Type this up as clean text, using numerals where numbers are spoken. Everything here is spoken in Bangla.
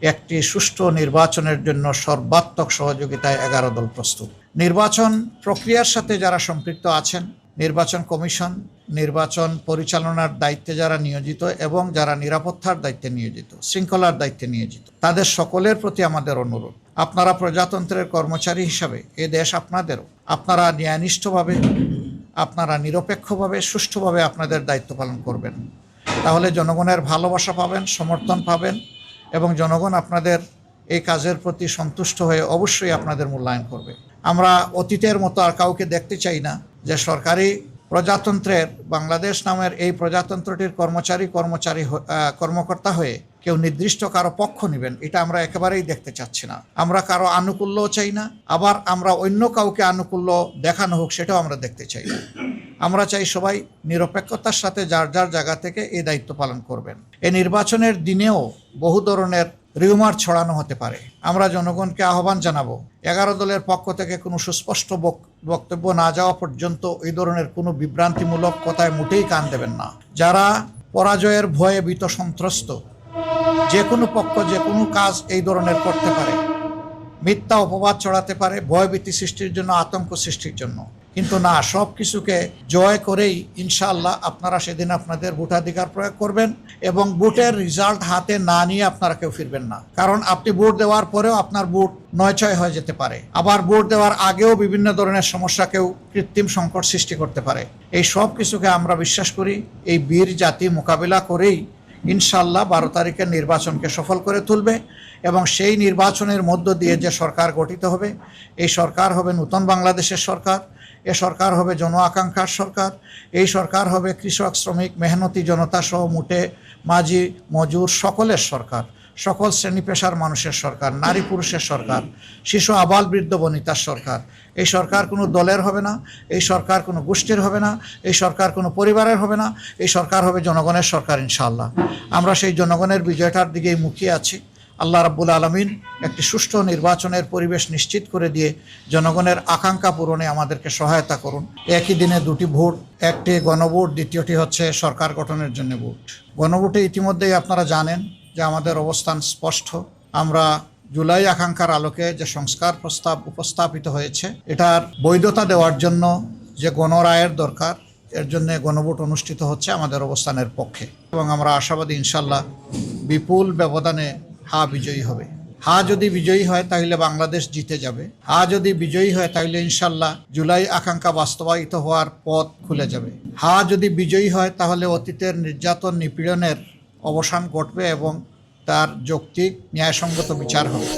একটি সুষ্ঠু নির্বাচনের জন্য সর্বাত্মক সহযোগিতায় 11 দল প্রস্তুত। নির্বাচন প্রক্রিয়ার সাথে যারা সম্পৃক্ত আছেন, নির্বাচন কমিশন, নির্বাচন পরিচালনার দায়িত্বে যারা নিয়োজিত এবং যারা নিরাপত্তার দায়িত্বে নিয়োজিত, শৃঙ্খলার দায়িত্বে নিয়োজিত, তাদের সকলের প্রতি আমাদের অনুরোধ, আপনারা প্রজাতন্ত্রের কর্মচারী হিসাবে এ দেশ আপনাদেরও, আপনারা ন্যায়নিষ্ঠভাবে, আপনারা নিরপেক্ষভাবে, সুষ্ঠুভাবে আপনাদের দায়িত্ব পালন করবেন। তাহলে জনগণের ভালোবাসা পাবেন, সমর্থন পাবেন এবং জনগণ আপনাদের এই কাজের প্রতি সন্তুষ্ট হয়ে অবশ্যই আপনাদের মূল্যায়ন করবে। আমরা অতীতের মতো আর কাউকে দেখতে চাই না যে সরকারি প্রজাতন্ত্রের, বাংলাদেশ নামের এই প্রজাতন্ত্রটির কর্মকর্তা হয়ে কেউ নির্দিষ্ট কারো পক্ষ নেবেন, এটা আমরা একেবারেই দেখতে চাচ্ছি না। আমরা কারো আনুকূল্যও চাই না, আবার আমরা অন্য কাউকে আনুকূল্য দেখানো হোক সেটাও আমরা দেখতে চাই না। আমরা চাই সবাই নিরপেক্ষতার সাথে যার যার জায়গা থেকে এই দায়িত্ব পালন করবেন। এই নির্বাচনের দিনেও বহু ধরনের রিউমার ছড়ানো হতে পারে। আমরা জনগণকে আহ্বান জানাবো, 11 দলের পক্ষ থেকে কোনো সুস্পষ্ট বক্তব্য না যাওয়া পর্যন্ত এই ধরনের কোনো বিভ্রান্তিমূলক কথায় মোটেই কান দেবেন না। যারা পরাজয়ের ভয়ে ভীত সন্ত্রস্ত, যে কোনো পক্ষ যে কোনো কাজ এই ধরনের করতে পারে, মিথ্যা অপবাদ ছড়াতে পারে, ভয়ভীতি সৃষ্টির জন্য, আতঙ্ক সৃষ্টির জন্য। কিন্তু না, সব কিছুকে জয় করেই ইনশাআল্লাহ আপনারা সেদিন আপনাদের ভোটাধিকার প্রয়োগ করবেন এবং ভোটের রেজাল্ট হাতে না নিয়ে আপনারা কেউ ফিরবেন না। কারণ আপনি ভোট দেওয়ার পরেও আপনার ভোট 9-6 হয়ে যেতে পারে, আবার ভোট দেওয়ার আগেও বিভিন্ন ধরনের সমস্যা কেউ কৃত্রিম সংকট সৃষ্টি করতে পারে। এই সব কিছুকে আমরা বিশ্বাস করি এই বীর জাতি মোকাবিলা করেই ইনশাআল্লাহ 12 তারিখের নির্বাচনকে সফল করে তুলবে এবং সেই নির্বাচনের মধ্য দিয়ে যে সরকার গঠিত হবে, এই সরকার হবে নতুন বাংলাদেশের সরকার, এ সরকার হবে জন আকাঙ্ক্ষার সরকার, এই সরকার হবে কৃষক, শ্রমিক, মেহনতি জনতা সহ মুটে মাঝি মজুর সকলের সরকার, সকল শ্রেণী পেশার মানুষের সরকার, নারী পুরুষের সরকার, শিশু আবাল বৃদ্ধ বনিতার সরকার। এই সরকার কোনো দলের হবে না, এই সরকার কোনো গোষ্ঠীর হবে না, এই সরকার কোনো পরিবারের হবে না, এই সরকার হবে জনগণের সরকার ইনশাআল্লাহ। আমরা সেই জনগণের বিজয়টার দিকেই মুখিয়ে আছি। আল্লাহ রাব্বুল আলামিন একটি সুষ্ঠু নির্বাচনের পরিবেশ নিশ্চিত করে দিয়ে জনগণের আকাঙ্ক্ষা পূরণে আমাদেরকে সহায়তা করুন। একই দিনে 2টি ভোট, একটি গণভোট, দ্বিতীয়টি হচ্ছে সরকার গঠনের জন্য ভোট। গণভোটে ইতিমধ্যেই আপনারা জানেন যে আমাদের অবস্থান স্পষ্ট। আমরা জুলাই আকাঙ্ক্ষার আলোকে যে সংস্কার প্রস্তাব উপস্থাপিত হয়েছে, এটার বৈধতা দেওয়ার জন্য যে গণরায়ের দরকার, এর জন্য গণভোট অনুষ্ঠিত হচ্ছে আমাদের অবস্থানের পক্ষে এবং আমরা আশাবাদী ইনশাআল্লাহ বিপুল ব্যবধানে হা বিজয়ী হবে। হা যদি বিজয়ী হয় তাহলে বাংলাদেশ জিতে যাবে। হা যদি বিজয়ী হয় তাহলে ইনশাআল্লাহ জুলাই আকাঙ্ক্ষা বাস্তবায়িত হওয়ার পথ খুলে যাবে। হা যদি বিজয়ী হয় তাহলে অতীতের নির্যাতন নিপীড়নের অবসান ঘটবে এবং তার যৌক্তিক ন্যায়সঙ্গত বিচার হবে।